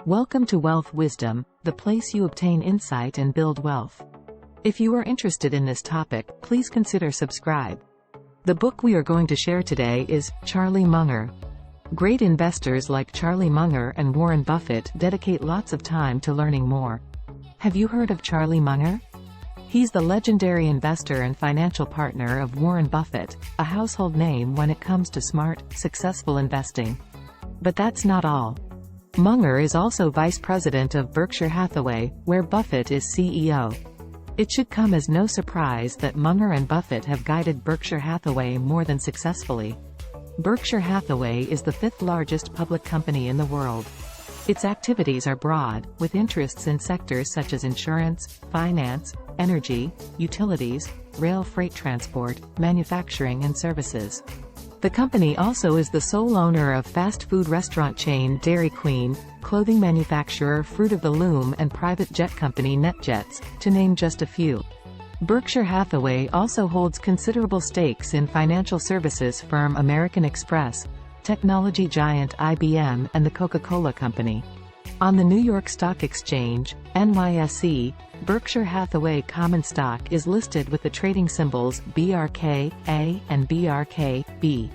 Welcome to Wealth Wisdom, the place you obtain insight and build wealth. If you are interested in this topic, please consider subscribe. The book we are going to share today is Charlie Munger. Great investors like Charlie Munger and Warren Buffett dedicate lots of time to learning more. Have you heard of Charlie Munger? He's the legendary investor and financial partner of Warren Buffett, a household name when it comes to smart, successful investing. But that's not all. Munger is also vice president of Berkshire Hathaway, where Buffett is CEO. It should come as no surprise that Munger and Buffett have guided Berkshire Hathaway more than successfully. Berkshire Hathaway is the fifth largest public company in the world. Its activities are broad, with interests in sectors such as insurance, finance, energy, utilities, rail freight transport, manufacturing and services. The company also is the sole owner of fast food restaurant chain Dairy Queen, clothing manufacturer Fruit of the Loom and private jet company NetJets, to name just a few. Berkshire Hathaway also holds considerable stakes in financial services firm American Express, technology giant IBM and the Coca-Cola Company. On the New York Stock Exchange, NYSE, Berkshire Hathaway common stock is listed with the trading symbols BRKA and BRKB.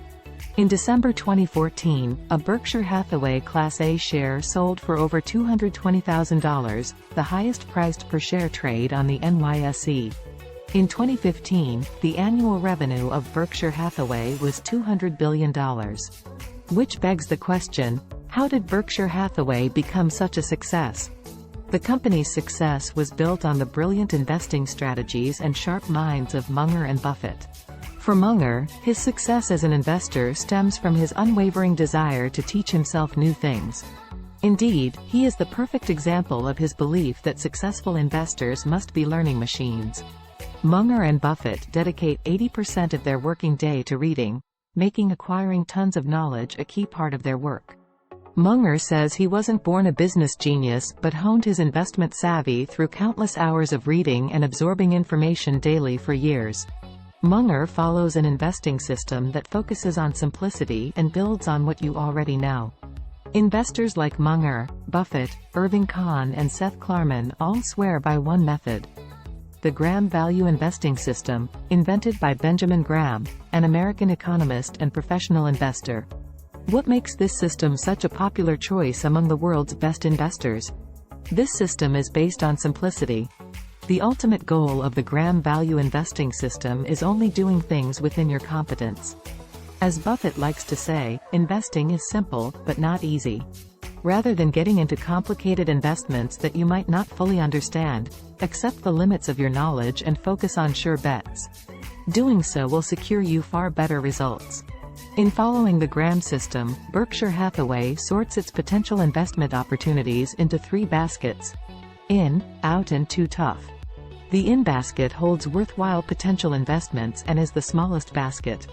In December 2014, a Berkshire Hathaway Class A share sold for over $220,000, the highest priced per share trade on the NYSE. In 2015, the annual revenue of Berkshire Hathaway was $200 billion. Which begs the question, how did Berkshire Hathaway become such a success? The company's success was built on the brilliant investing strategies and sharp minds of Munger and Buffett. For Munger, his success as an investor stems from his unwavering desire to teach himself new things. Indeed, he is the perfect example of his belief that successful investors must be learning machines. Munger and Buffett dedicate 80% of their working day to reading, making acquiring tons of knowledge a key part of their work. Munger says he wasn't born a business genius but honed his investment savvy through countless hours of reading and absorbing information daily for years. Munger follows an investing system that focuses on simplicity and builds on what you already know. Investors like Munger, Buffett, Irving, Kahn and Seth Klarman all swear by one method: the Graham Value Investing System, invented by Benjamin Graham, an American economist and professional investor. What makes this system such a popular choice among the world's best investors? This system is based on simplicity. The ultimate goal of the Graham Value Investing System is only doing things within your competence. As Buffett likes to say, investing is simple, but not easy. Rather than getting into complicated investments that you might not fully understand, accept the limits of your knowledge and focus on sure bets. Doing so will secure you far better results. In following the Graham system, Berkshire Hathaway sorts its potential investment opportunities into three baskets: in, out and too tough. The in basket holds worthwhile potential investments and is the smallest basket.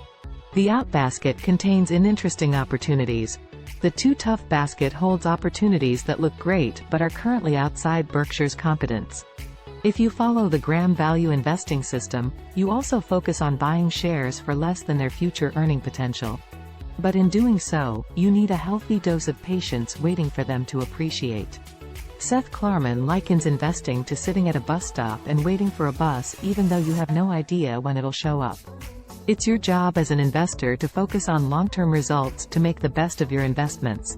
The out basket contains uninteresting opportunities. The too tough basket holds opportunities that look great but are currently outside Berkshire's competence. If you follow the Graham Value Investing System, you also focus on buying shares for less than their future earning potential. But in doing so, you need a healthy dose of patience waiting for them to appreciate. Seth Klarman likens investing to sitting at a bus stop and waiting for a bus even though you have no idea when it'll show up. It's your job as an investor to focus on long-term results to make the best of your investments.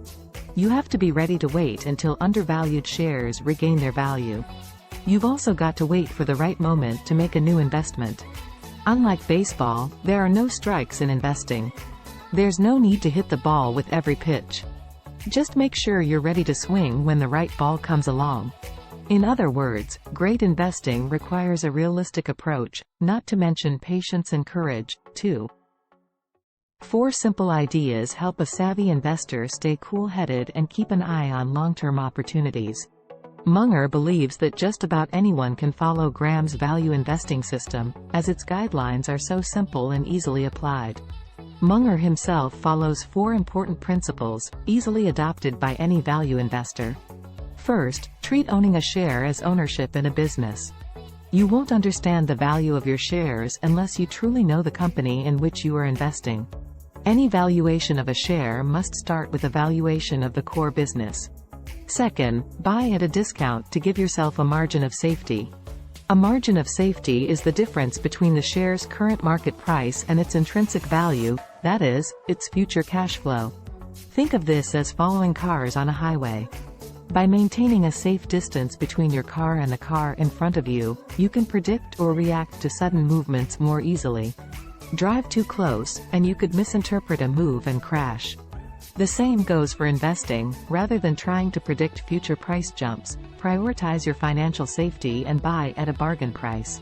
You have to be ready to wait until undervalued shares regain their value. You've also got to wait for the right moment to make a new investment. Unlike baseball, there are no strikes in investing. There's no need to hit the ball with every pitch. Just make sure you're ready to swing when the right ball comes along. In other words, great investing requires a realistic approach, not to mention patience and courage, too. 4 simple ideas help a savvy investor stay cool-headed and keep an eye on long-term opportunities. Munger believes that just about anyone can follow Graham's value investing system, as its guidelines are so simple and easily applied. Munger himself follows 4 important principles, easily adopted by any value investor. First, treat owning a share as ownership in a business. You won't understand the value of your shares unless you truly know the company in which you are investing. Any valuation of a share must start with a valuation of the core business. Second, buy at a discount to give yourself a margin of safety. A margin of safety is the difference between the share's current market price and its intrinsic value, that is, its future cash flow. Think of this as following cars on a highway. By maintaining a safe distance between your car and the car in front of you, you can predict or react to sudden movements more easily. Drive too close, and you could misinterpret a move and crash. The same goes for investing. Rather than trying to predict future price jumps, prioritize your financial safety and buy at a bargain price.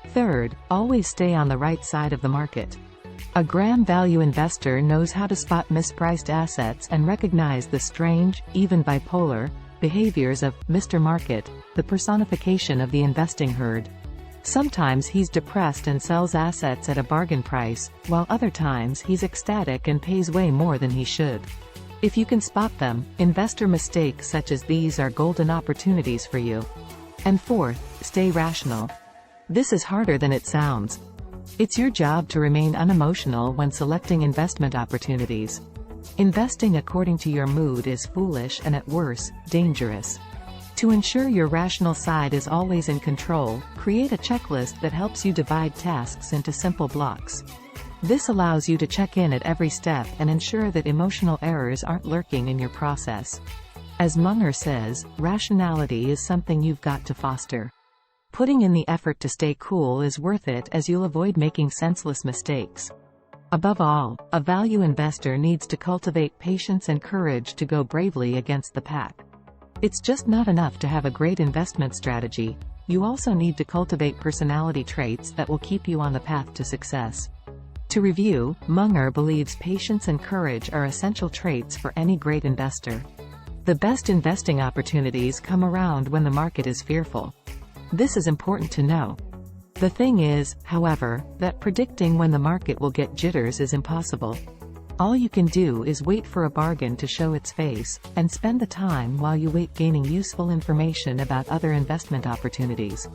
Third, always stay on the right side of the market. A Graham value investor knows how to spot mispriced assets and recognize the strange, even bipolar, behaviors of Mr. Market, the personification of the investing herd. Sometimes he's depressed and sells assets at a bargain price, while other times he's ecstatic and pays way more than he should. If you can spot them, investor mistakes such as these are golden opportunities for you. And fourth, stay rational. This is harder than it sounds. It's your job to remain unemotional when selecting investment opportunities. Investing according to your mood is foolish and at worst, dangerous. To ensure your rational side is always in control, create a checklist that helps you divide tasks into simple blocks. This allows you to check in at every step and ensure that emotional errors aren't lurking in your process. As Munger says, rationality is something you've got to foster. Putting in the effort to stay cool is worth it, as you'll avoid making senseless mistakes. Above all, a value investor needs to cultivate patience and courage to go bravely against the pack. It's just not enough to have a great investment strategy. You also need to cultivate personality traits that will keep you on the path to success. To review, Munger believes patience and courage are essential traits for any great investor. The best investing opportunities come around when the market is fearful. This is important to know. The thing is, however, that predicting when the market will get jitters is impossible. All you can do is wait for a bargain to show its face, and spend the time while you wait gaining useful information about other investment opportunities.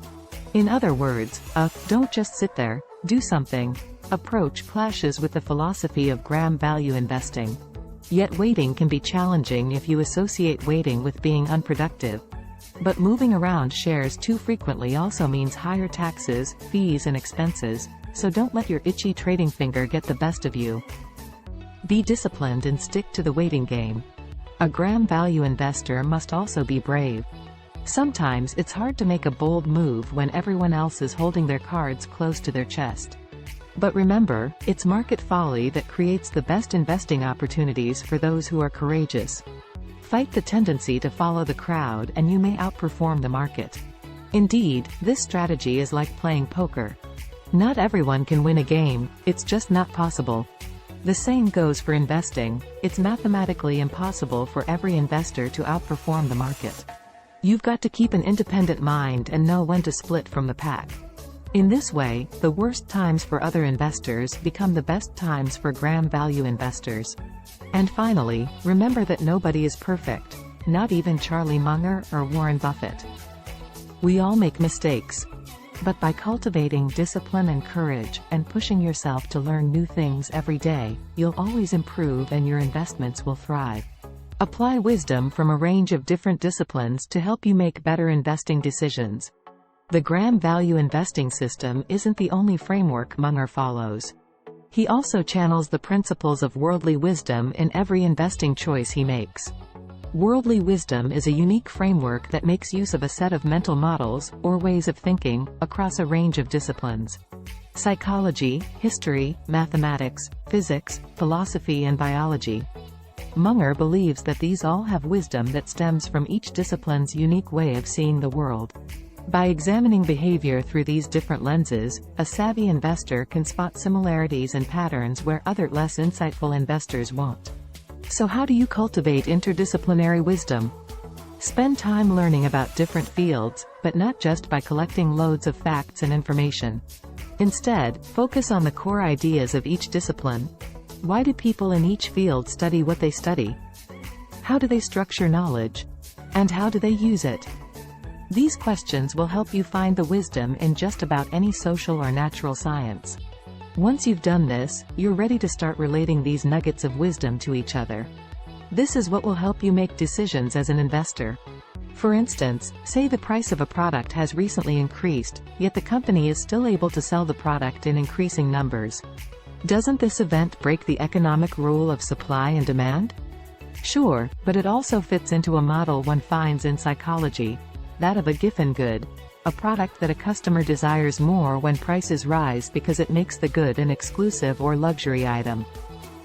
In other words, don't just sit there, do something approach clashes with the philosophy of Graham value investing. Yet waiting can be challenging if you associate waiting with being unproductive. But moving around shares too frequently also means higher taxes, fees and expenses, so don't let your itchy trading finger get the best of you. Be disciplined and stick to the waiting game. A Graham value investor must also be brave. Sometimes it's hard to make a bold move when everyone else is holding their cards close to their chest. But remember, it's market folly that creates the best investing opportunities for those who are courageous. Fight the tendency to follow the crowd and you may outperform the market. Indeed, this strategy is like playing poker. Not everyone can win a game, it's just not possible. The same goes for investing. It's mathematically impossible for every investor to outperform the market. You've got to keep an independent mind and know when to split from the pack. In this way, the worst times for other investors become the best times for Graham value investors. And finally, remember that nobody is perfect, not even Charlie Munger or Warren Buffett. We all make mistakes. But by cultivating discipline and courage, and pushing yourself to learn new things every day, you'll always improve and your investments will thrive. Apply wisdom from a range of different disciplines to help you make better investing decisions. The Graham value investing system isn't the only framework Munger follows. He also channels the principles of worldly wisdom in every investing choice he makes. Worldly wisdom is a unique framework that makes use of a set of mental models, or ways of thinking, across a range of disciplines. Psychology, history, mathematics, physics, philosophy and biology. Munger believes that these all have wisdom that stems from each discipline's unique way of seeing the world. By examining behavior through these different lenses, a savvy investor can spot similarities and patterns where other less insightful investors won't. So how do you cultivate interdisciplinary wisdom? Spend time learning about different fields, but not just by collecting loads of facts and information. Instead, focus on the core ideas of each discipline. Why do people in each field study what they study? How do they structure knowledge? And how do they use it? These questions will help you find the wisdom in just about any social or natural science. Once you've done this, you're ready to start relating these nuggets of wisdom to each other. This is what will help you make decisions as an investor. For instance, say the price of a product has recently increased, yet the company is still able to sell the product in increasing numbers. Doesn't this event break the economic rule of supply and demand? Sure, but it also fits into a model one finds in psychology, that of a giffen good, a product that a customer desires more when prices rise because it makes the good an exclusive or luxury item.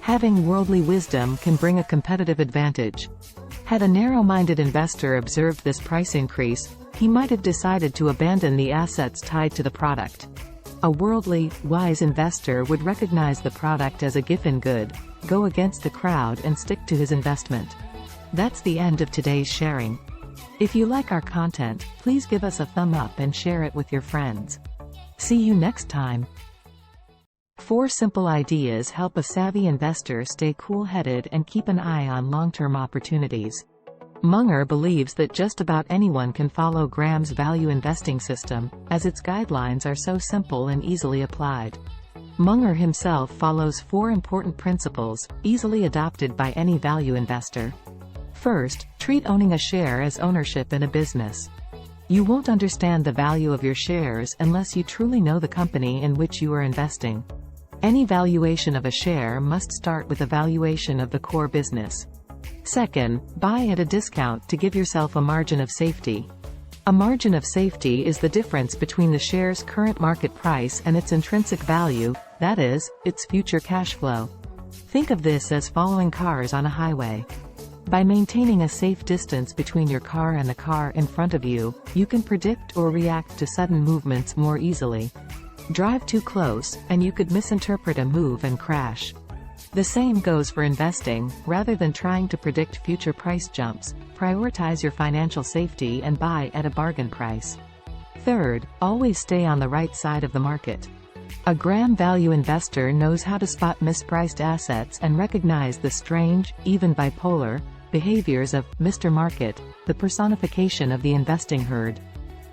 Having worldly wisdom can bring a competitive advantage. Had a narrow-minded investor observed this price increase, he might have decided to abandon the assets tied to the product. A worldly, wise investor would recognize the product as a giffen good, go against the crowd and stick to his investment. That's the end of today's sharing. If you like our content, please give us a thumb up and share it with your friends. See you next time. 4 simple ideas help a savvy investor stay cool-headed and keep an eye on long-term opportunities. Munger believes that just about anyone can follow Graham's value investing system, as its guidelines are so simple and easily applied. Munger himself follows 4 important principles, easily adopted by any value investor. First, treat owning a share as ownership in a business. You won't understand the value of your shares unless you truly know the company in which you are investing. Any valuation of a share must start with a valuation of the core business. Second, buy at a discount to give yourself a margin of safety. A margin of safety is the difference between the share's current market price and its intrinsic value, that is, its future cash flow. Think of this as following cars on a highway. By maintaining a safe distance between your car and the car in front of you, you can predict or react to sudden movements more easily. Drive too close, and you could misinterpret a move and crash. The same goes for investing. Rather than trying to predict future price jumps, prioritize your financial safety and buy at a bargain price. Third, always stay on the right side of the market. A Graham value investor knows how to spot mispriced assets and recognize the strange, even bipolar, behaviors of Mr. Market, the personification of the investing herd.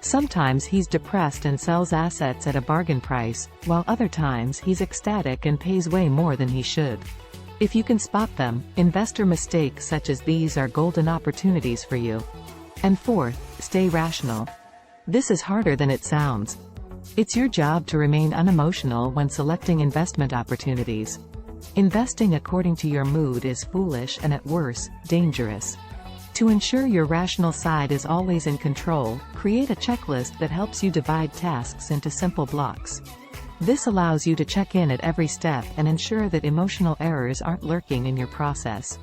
Sometimes he's depressed and sells assets at a bargain price, while other times he's ecstatic and pays way more than he should. If you can spot them, investor mistakes such as these are golden opportunities for you. And fourth, stay rational. This is harder than it sounds. It's your job to remain unemotional when selecting investment opportunities. Investing according to your mood is foolish and at worst, dangerous. To ensure your rational side is always in control, create a checklist that helps you divide tasks into simple blocks. This allows you to check in at every step and ensure that emotional errors aren't lurking in your process.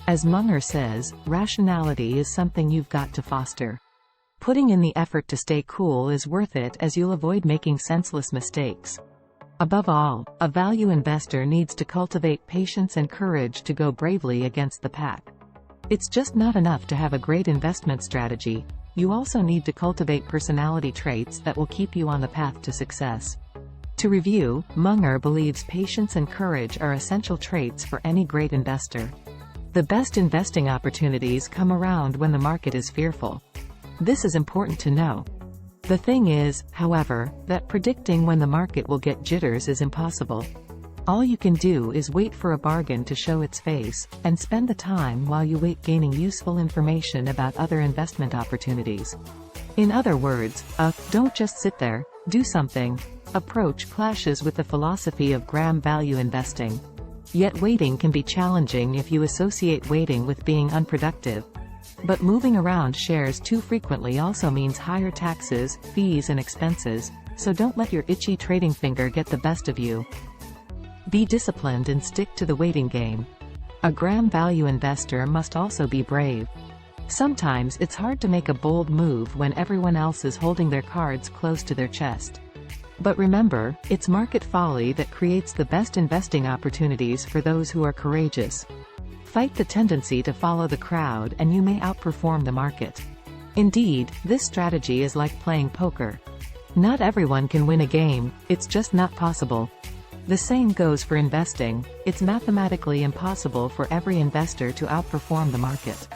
As Munger says, rationality is something you've got to foster. Putting in the effort to stay cool is worth it, as you'll avoid making senseless mistakes. Above all, a value investor needs to cultivate patience and courage to go bravely against the pack. It's just not enough to have a great investment strategy. You also need to cultivate personality traits that will keep you on the path to success. To review, Munger believes patience and courage are essential traits for any great investor. The best investing opportunities come around when the market is fearful. This is important to know. The thing is, however, that predicting when the market will get jitters is impossible. All you can do is wait for a bargain to show its face, and spend the time while you wait gaining useful information about other investment opportunities. In other words, don't just sit there, do something approach clashes with the philosophy of Graham value investing. Yet waiting can be challenging if you associate waiting with being unproductive. But moving around shares too frequently also means higher taxes, fees and expenses, so don't let your itchy trading finger get the best of you. Be disciplined and stick to the waiting game. A Graham value investor must also be brave. Sometimes it's hard to make a bold move when everyone else is holding their cards close to their chest. But remember, it's market folly that creates the best investing opportunities for those who are courageous. Fight the tendency to follow the crowd and you may outperform the market. Indeed, this strategy is like playing poker. Not everyone can win a game, it's just not possible. The same goes for investing. It's mathematically impossible for every investor to outperform the market.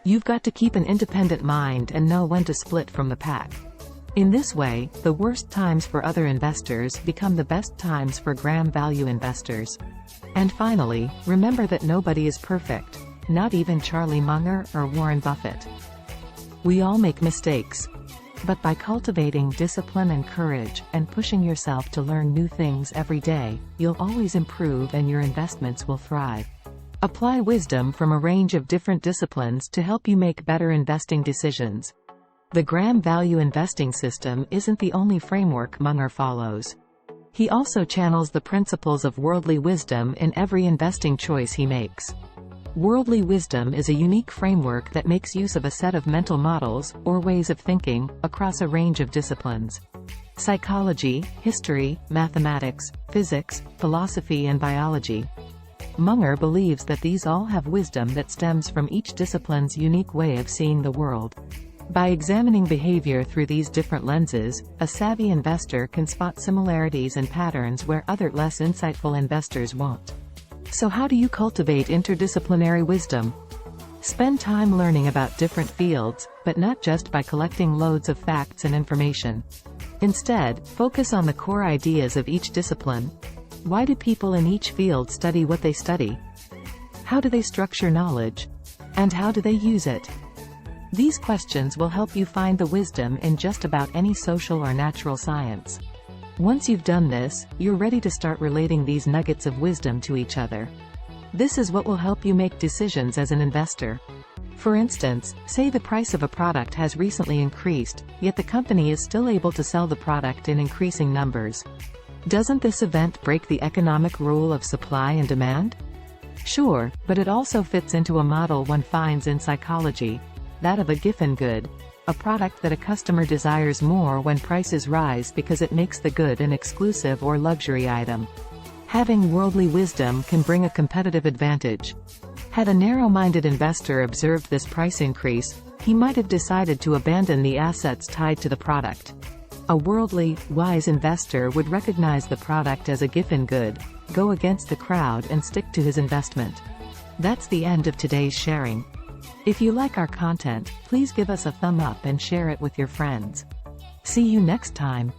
You've got to keep an independent mind and know when to split from the pack. In this way, the worst times for other investors become the best times for Graham value investors. And finally, remember that nobody is perfect. not even Charlie Munger or Warren Buffett. We all make mistakes. But by cultivating discipline and courage, and pushing yourself to learn new things every day, you'll always improve and your investments will thrive. Apply wisdom from a range of different disciplines to help you make better investing decisions. The Graham Value Investing System isn't the only framework Munger follows. He also channels the principles of worldly wisdom in every investing choice he makes. Worldly wisdom is a unique framework that makes use of a set of mental models, or ways of thinking, across a range of disciplines. Psychology, history, mathematics, physics, philosophy and biology. Munger believes that these all have wisdom that stems from each discipline's unique way of seeing the world. By examining behavior through these different lenses, a savvy investor can spot similarities and patterns where other less insightful investors won't. So how do you cultivate interdisciplinary wisdom? Spend time learning about different fields, but not just by collecting loads of facts and information. Instead, focus on the core ideas of each discipline. Why do people in each field study what they study? How do they structure knowledge? And how do they use it? These questions will help you find the wisdom in just about any social or natural science. Once you've done this, you're ready to start relating these nuggets of wisdom to each other. This is what will help you make decisions as an investor. For instance, say the price of a product has recently increased, yet the company is still able to sell the product in increasing numbers. Doesn't this event break the economic rule of supply and demand? Sure, but it also fits into a model one finds in psychology, that of a Giffen good. A product that a customer desires more when prices rise because it makes the good an exclusive or luxury item. Having worldly wisdom can bring a competitive advantage. Had a narrow-minded investor observed this price increase, he might have decided to abandon the assets tied to the product. A worldly, wise investor would recognize the product as a Giffen good, go against the crowd and stick to his investment. That's the end of today's sharing. If you like our content, please give us a thumb up and share it with your friends. See you next time.